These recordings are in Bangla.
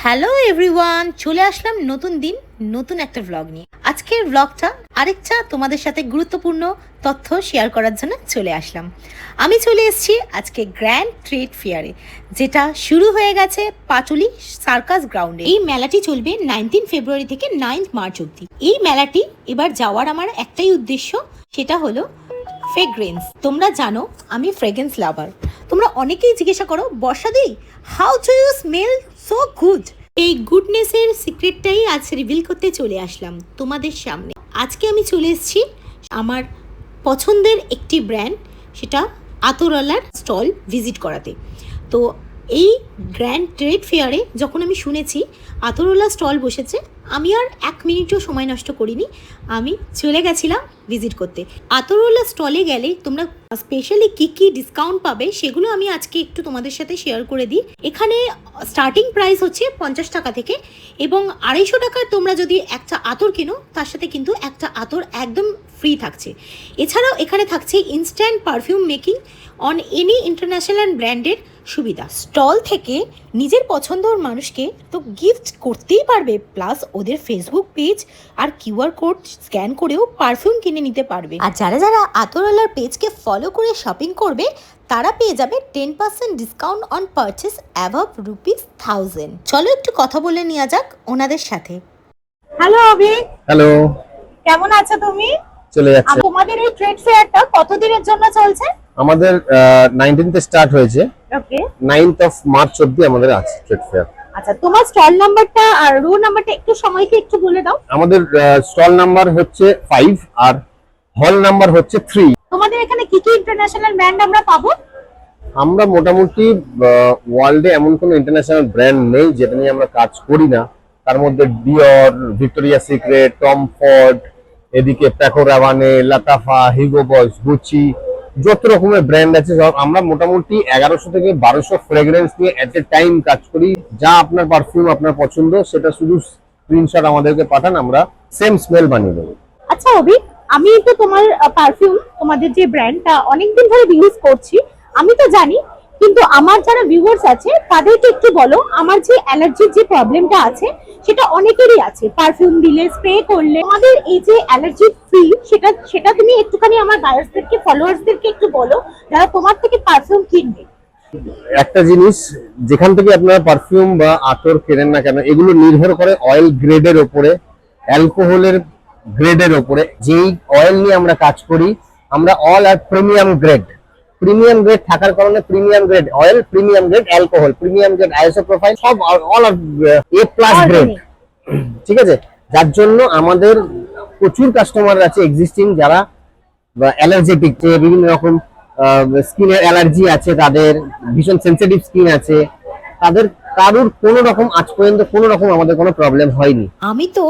হ্যালো এভরিওয়ান, চলে আসলাম নতুন দিন নতুন একটা ব্লগ নিয়ে। আজকের ব্লগটা আরেকটা তোমাদের সাথে গুরুত্বপূর্ণ তথ্য শেয়ার করার জন্য চলে আসলাম। আমি চলে এসেছি আজকে গ্র্যান্ড ট্রেড ফেয়ারে, যেটা শুরু হয়ে গেছে পাটুলি সার্কাস গ্রাউন্ডে। এই মেলাটি চলবে 19 ফেব্রুয়ারি থেকে 9 মার্চ অবধি। এই মেলাটি এবার যাওয়ার আমার একটাই উদ্দেশ্য, সেটা হলো ফ্রেগ্রেন্স। তোমরা জানো আমি ফ্রেগ্রেন্স লাভার। তোমরা অনেকেই জিজ্ঞাসা করো, বর্ষাদি how do you smell so good. এই গুডনেসের সিক্রেটটাই আজ রিভিল করতে চলে আসলাম তোমাদের সামনে। আজকে আমি চলে এসেছি আমার পছন্দের একটি ব্র্যান্ড, সেটা আতরওয়ালার স্টল ভিজিট করাতে। তো এই গ্র্যান্ড ট্রেড ফেয়ারে যখন আমি শুনেছি আতরওয়ালা স্টল বসেছে, আমি আর 1 মিনিটও সময় নষ্ট করিনি, আমি চলে গেছিলাম ভিজিট করতে। আতরওয়ালা স্টলে গেলে তোমরা স্পেশালি কী কী ডিসকাউন্ট পাবে সেগুলো আমি আজকে একটু তোমাদের সাথে শেয়ার করে দিই। এখানে স্টার্টিং প্রাইস হচ্ছে 50 টাকা থেকে, এবং 250 টাকার তোমরা যদি একটা আতর কেনো তার সাথে কিন্তু একটা আতর একদম ফ্রি থাকছে। এছাড়াও এখানে থাকছে instant perfume making on any international ব্র্যান্ডের সুবিধা। স্টল থেকে নিজের পছন্দর মানুষকে তো গিফট করতেই পারবে, প্লাস ওদের ফেসবুক পেজ আর কিউআর কোড স্ক্যান করেও পারফিউম কিনে নিতে পারবে। আর যারা যারা আতরওয়ালার পেজকে ফলো করে শপিং করবে তারা পেয়ে যাবে 10% ডিসকাউন্ট অন পারচেস অ্যাবভ ₹1000। চলো একটু কথা বলে নেওয়া যাক ওনাদের সাথে। হ্যালো অভি। হ্যালো, কেমন আছো তুমি? চলে যাচ্ছে। তোমাদের এই ট্রেড ফেয়ারটা কতদিনের জন্য চলছে? আমাদের 19 তে স্টার্ট হয়েছে, ওকে, 9th অফ মার্চ অবধি আমাদের আছে ট্রেড ফেয়ার। আচ্ছা, তোমার স্টল নাম্বারটা আর রো নাম্বারটা একটু সময়কে একটু বলে দাও। আমাদের স্টল নাম্বার হচ্ছে 5 আর হল নাম্বার হচ্ছে 3। তোমাদের এখানে কি কি ইন্টারন্যাশনাল ব্র্যান্ড আমরা পাবো? আমরা মোটামুটি ওয়ার্ল্ডে এমন কোনো ইন্টারন্যাশনাল ব্র্যান্ড নেই যেটা নিয়ে আমরা কাজ করি না। তার মধ্যে ডিওর, ভিক্টোরিয়া সিক্রেট, টম ফর্ড, এদিকে প্যাকো রাভানে, লাতাফা, হিগো বস, গুচি, যত রকমের ব্র্যান্ড আছে সব আমরা মোটামুটি 1100 থেকে 1200 ফ্রেগ্রেন্স নিয়ে এট এ টাইম কাজ করি। যা আপনার পারফিউম আপনার পছন্দ সেটা শুধু স্ক্রিনশট আমাদেরকে পাঠান, আমরা সেম স্মেল বানিয়ে দেবো। আচ্ছা অভি, আমি তো তোমার পারফিউম, তোমাদের যে ব্র্যান্ডটা অনেকদিন ধরে ইউজ করছি, আমি তো জানি, কিন্তু আমার যারা ভিউয়ার্স আছে তাদেরকে একটু বলো, আমার যে অ্যালার্জির যে প্রবলেমটা আছে সেটা অনেকেরই আছে, পারফিউম দিলে স্প্রে করলে। আমাদের এই যে অ্যালার্জি ফ্রি, সেটা তুমি একটুখানি আমার বায়ার্সদেরকে, ফলোয়ার্সদেরকে একটু বলো যারা তোমার থেকে পারফিউম কিনবে। একটা জিনিস, যেখান থেকে আপনারা পারফিউম বা আতর কেনেন না কেন, এগুলো নির্ভর করে অয়েল গ্রেডের ওপরে, অ্যালকোহলের গ্রেডের ওপরে। যেই অয়েল নিয়ে আমরা কাজ করি, আমরা অল আর প্রিমিয়াম গ্রেড। প্রিমিয়াম গ্রেড থাকার কারণে premium grade oil, premium grade alcohol, premium grade ISO profile, সব অল আর এ প্লাস গ্রেড, ঠিক আছে? যার জন্য আমাদের প্রচুর কাস্টমার আছে এক্সিস্টিং যারা অ্যালার্জেটিক, যে বিভিন্ন রকম স্কিনের অ্যালার্জি আছে, তাদের ভীষণ সেন্সিটিভ স্কিন আছে, তাদের কারোর কোনো রকম আজ পর্যন্ত কোনো রকম আমাদের কোনো প্রবলেম হয়নি। আমি তো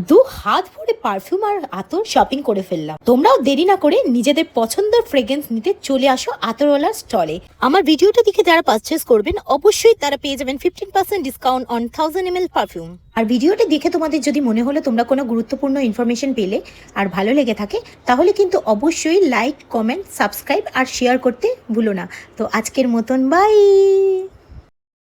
2 হাত ভরে পারফিউম আর আতর শপিং করে ফেললাম। তোমরাও দেরি না করে নিজেদের পছন্দের ফ্রেগ্রেন্স নিতে চলে আসো আতরওয়ালার স্টলে। আমার ভিডিওটা দেখে যারা পারচেস করবেন অবশ্যই তারা পেয়ে যাবেন 15% ডিসকাউন্ট অন 1000 ml পারফিউম। আর ভিডিওটা দেখে তোমাদের যদি মনে হলো তোমরা কোনো গুরুত্বপূর্ণ ইনফরমেশন পেলে আর ভালো লেগে থাকে, তাহলে কিন্তু অবশ্যই লাইক, কমেন্ট, সাবস্ক্রাইব আর শেয়ার করতে ভুলো না। তো আজকের মতন বাই।